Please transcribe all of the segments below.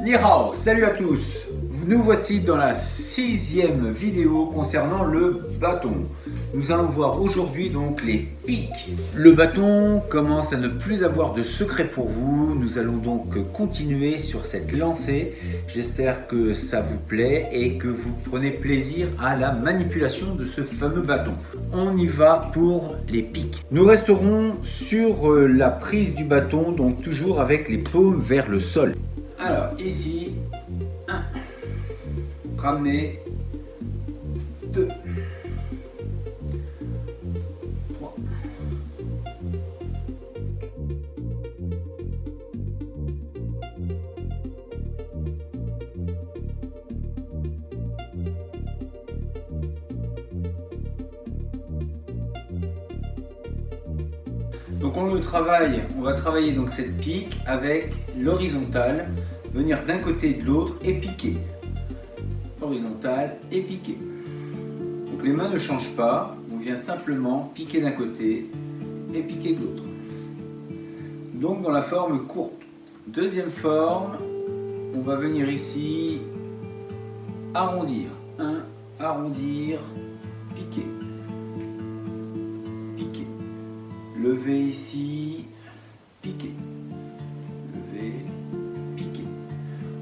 Ni hao, salut à tous. Nous voici dans la 6e vidéo concernant le bâton. Nous allons voir aujourd'hui donc les pics. Le bâton commence à ne plus avoir de secret pour vous. Nous allons donc continuer sur cette lancée. J'espère que ça vous plaît et que vous prenez plaisir à la manipulation de ce fameux bâton. On y va pour les pics. Nous resterons sur la prise du bâton, donc toujours avec les paumes vers le sol. Alors ici, 1, ramener, 2, 3, donc on va travailler donc cette pique avec l'horizontale, venir d'un côté et de l'autre et piquer. Horizontale et piquer. Donc les mains ne changent pas, on vient simplement piquer d'un côté et piquer de l'autre. Donc dans la forme courte. Deuxième forme, on va venir ici arrondir. 1, arrondir, piquer. Piquer. Lever ici, piquer. Lever, piquer.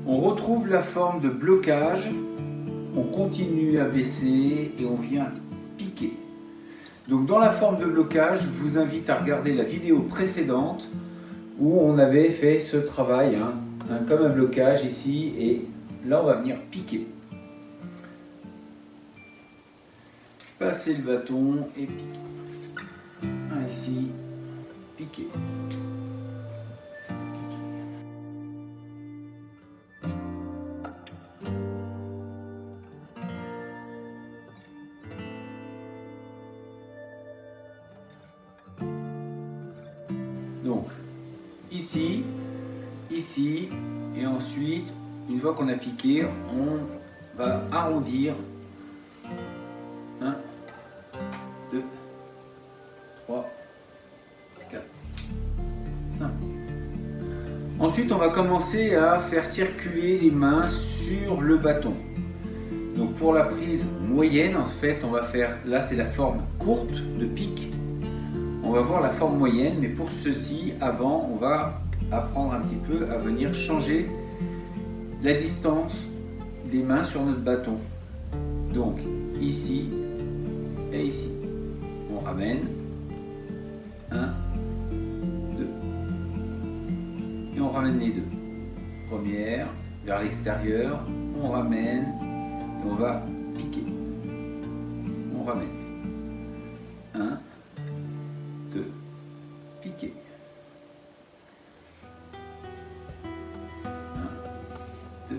On retrouve la forme de blocage. On continue à baisser et on vient piquer. Donc dans la forme de blocage, je vous invite à regarder la vidéo précédente où on avait fait ce travail, comme un blocage ici, et là on va venir piquer. Passer le bâton et piquer. Ici, piquer. Donc, ici, ici, et ensuite, une fois qu'on a piqué, on va arrondir. 1, 2, 3, 4, 5. Ensuite, on va commencer à faire circuler les mains sur le bâton. Donc, pour la prise moyenne, en fait, on va faire, là c'est la forme courte de pique. On va voir la forme moyenne, mais pour ceci, avant, on va apprendre un petit peu à venir changer la distance des mains sur notre bâton. Donc, ici et ici. On ramène. 1, 2. Et on ramène les deux. Première, vers l'extérieur, on ramène et on va piquer. On ramène. 1, 2, piquer. 1, 2,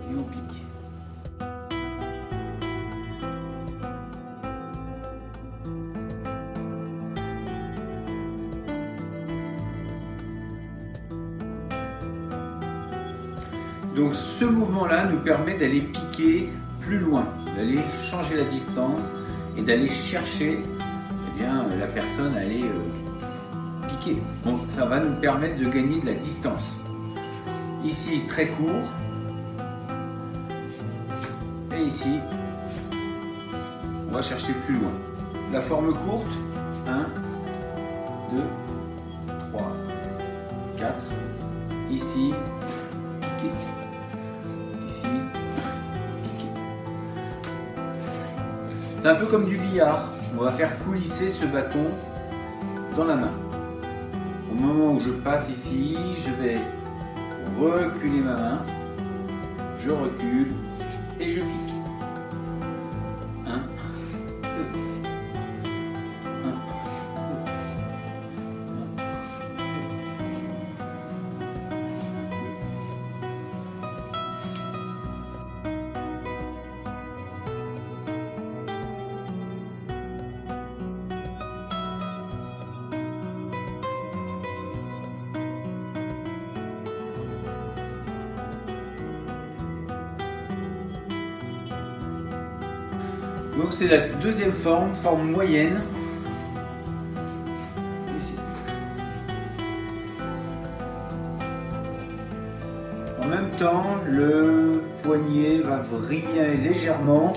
et on pique. Donc ce mouvement-là nous permet d'aller piquer plus loin, d'aller changer la distance et d'aller chercher la personne à aller piquer. Donc ça va nous permettre de gagner de la distance. Ici très court et ici on va chercher plus loin. La forme courte, 1, 2, 3, 4, ici, piquer. Ici, piquer. C'est un peu comme du billard. On va faire coulisser ce bâton dans la main. Au moment où je passe ici, je vais reculer ma main. Je recule et je pique. 1, 2, 1, 2. Donc c'est la deuxième forme, forme moyenne. Ici. En même temps, le poignet va vriller légèrement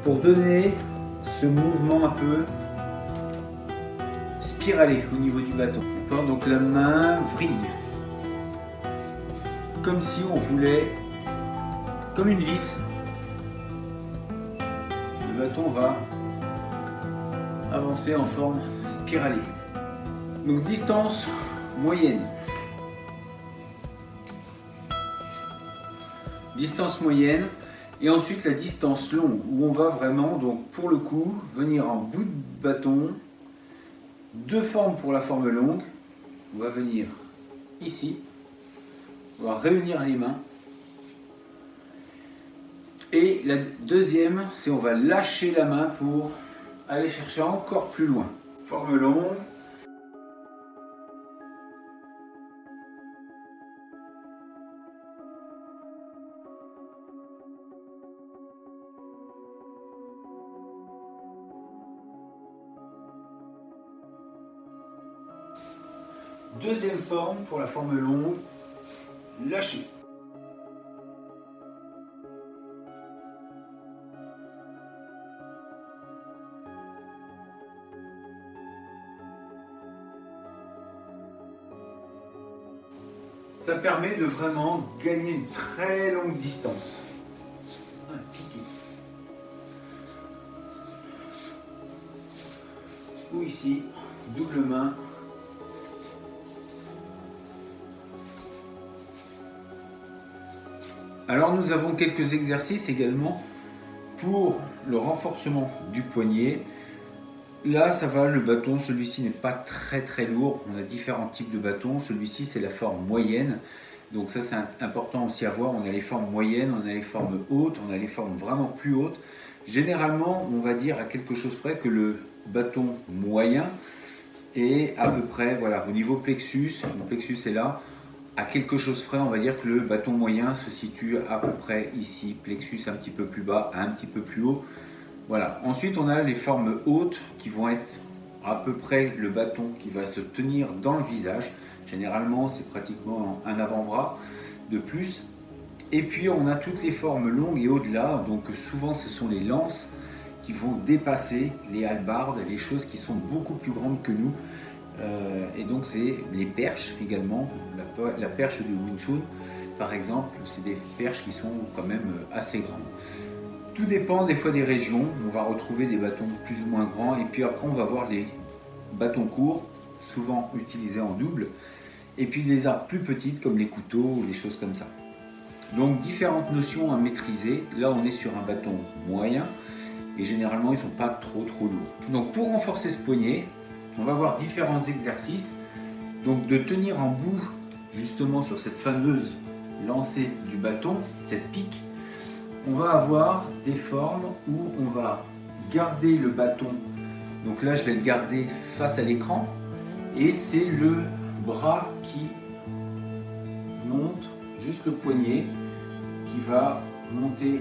pour donner ce mouvement un peu spiralé au niveau du bâton. Donc la main vrille. Comme si on voulait, comme une vis. Le bâton va avancer en forme spiralée. Donc distance moyenne. Distance moyenne. Et ensuite la distance longue, où on va vraiment, donc pour le coup, venir en bout de bâton, deux formes pour la forme longue. On va venir ici, on va réunir les mains. Et la deuxième, c'est on va lâcher la main pour aller chercher encore plus loin. Forme longue. Deuxième forme pour la forme longue, lâcher. Ça permet de vraiment gagner une très longue distance. Ou ici, double main. Alors nous avons quelques exercices également pour le renforcement du poignet. Là ça va, le bâton, celui-ci n'est pas très lourd. On a différents types de bâtons. Celui-ci c'est la forme moyenne. Donc ça c'est important aussi à voir. On a les formes moyennes, on a les formes hautes, on a les formes vraiment plus hautes. Généralement on va dire à quelque chose près que le bâton moyen est à peu près, voilà, au niveau plexus, le plexus est là. À quelque chose près, on va dire que le bâton moyen se situe à peu près ici, plexus un petit peu plus bas, un petit peu plus haut. Voilà. Ensuite, on a les formes hautes qui vont être à peu près le bâton qui va se tenir dans le visage. Généralement, c'est pratiquement un avant-bras de plus. Et puis, on a toutes les formes longues et au-delà. Donc, souvent, ce sont les lances qui vont dépasser les hallebardes, les choses qui sont beaucoup plus grandes que nous. Et donc c'est les perches également, la perche de Wing Chun par exemple, c'est des perches qui sont quand même assez grandes. Tout dépend des fois des régions, on va retrouver des bâtons plus ou moins grands et puis après on va voir les bâtons courts, souvent utilisés en double, et puis des armes plus petites comme les couteaux ou les choses comme ça. Donc différentes notions à maîtriser. Là on est sur un bâton moyen et généralement ils ne sont pas trop lourds. Donc pour renforcer ce poignet, on va voir différents exercices, donc de tenir en bout justement sur cette fameuse lancée du bâton, cette pique. On va avoir des formes où on va garder le bâton, donc là je vais le garder face à l'écran et c'est le bras qui monte, juste le poignet qui va monter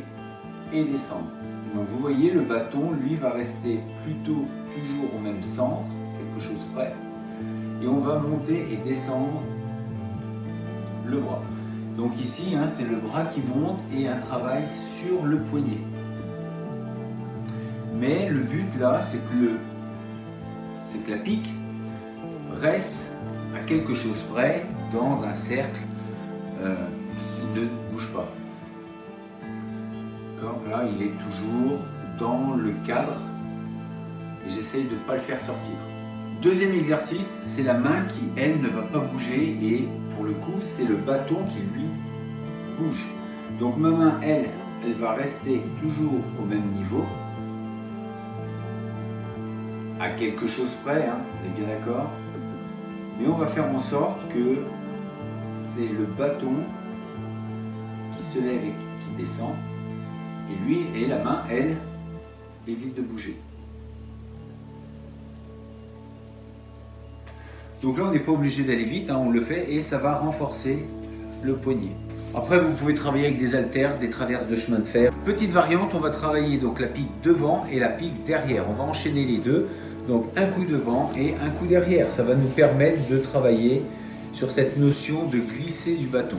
et descendre. Donc vous voyez le bâton lui va rester plutôt toujours au même centre, quelque chose près, et on va monter et descendre le bras. Donc ici c'est le bras qui monte et un travail sur le poignet. Mais le but là c'est que la pique reste à quelque chose près dans un cercle, il ne bouge pas. Là il est toujours dans le cadre et j'essaye de ne pas le faire sortir. Deuxième exercice, c'est la main qui, elle, ne va pas bouger et pour le coup, c'est le bâton qui, lui, bouge. Donc ma main, elle va rester toujours au même niveau, à quelque chose près, on est bien d'accord. Mais on va faire en sorte que c'est le bâton qui se lève et qui descend, et lui, et la main, elle, évite de bouger. Donc là, on n'est pas obligé d'aller vite, on le fait et ça va renforcer le poignet. Après, vous pouvez travailler avec des haltères, des traverses de chemin de fer. Petite variante, on va travailler donc la pique devant et la pique derrière. On va enchaîner les deux, donc un coup devant et un coup derrière. Ça va nous permettre de travailler sur cette notion de glisser du bâton.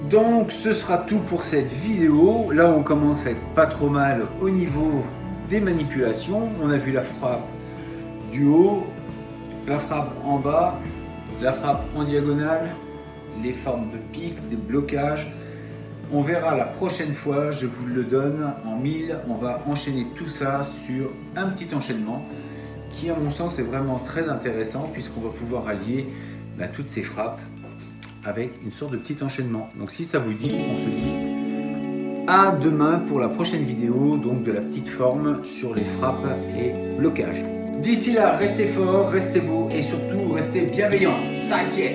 Donc ce sera tout pour cette vidéo. Là on commence à être pas trop mal au niveau des manipulations. On a vu la frappe du haut, la frappe en bas, la frappe en diagonale, les formes de pique, des blocages. On verra la prochaine fois, je vous le donne en 1000. On va enchaîner tout ça sur un petit enchaînement qui à mon sens est vraiment très intéressant puisqu'on va pouvoir allier toutes ces frappes avec une sorte de petit enchaînement. Donc si ça vous dit, on se dit à demain pour la prochaine vidéo, donc de la petite forme sur les frappes et blocages. D'ici là, restez forts, restez beaux et surtout restez bienveillants. Ça tient.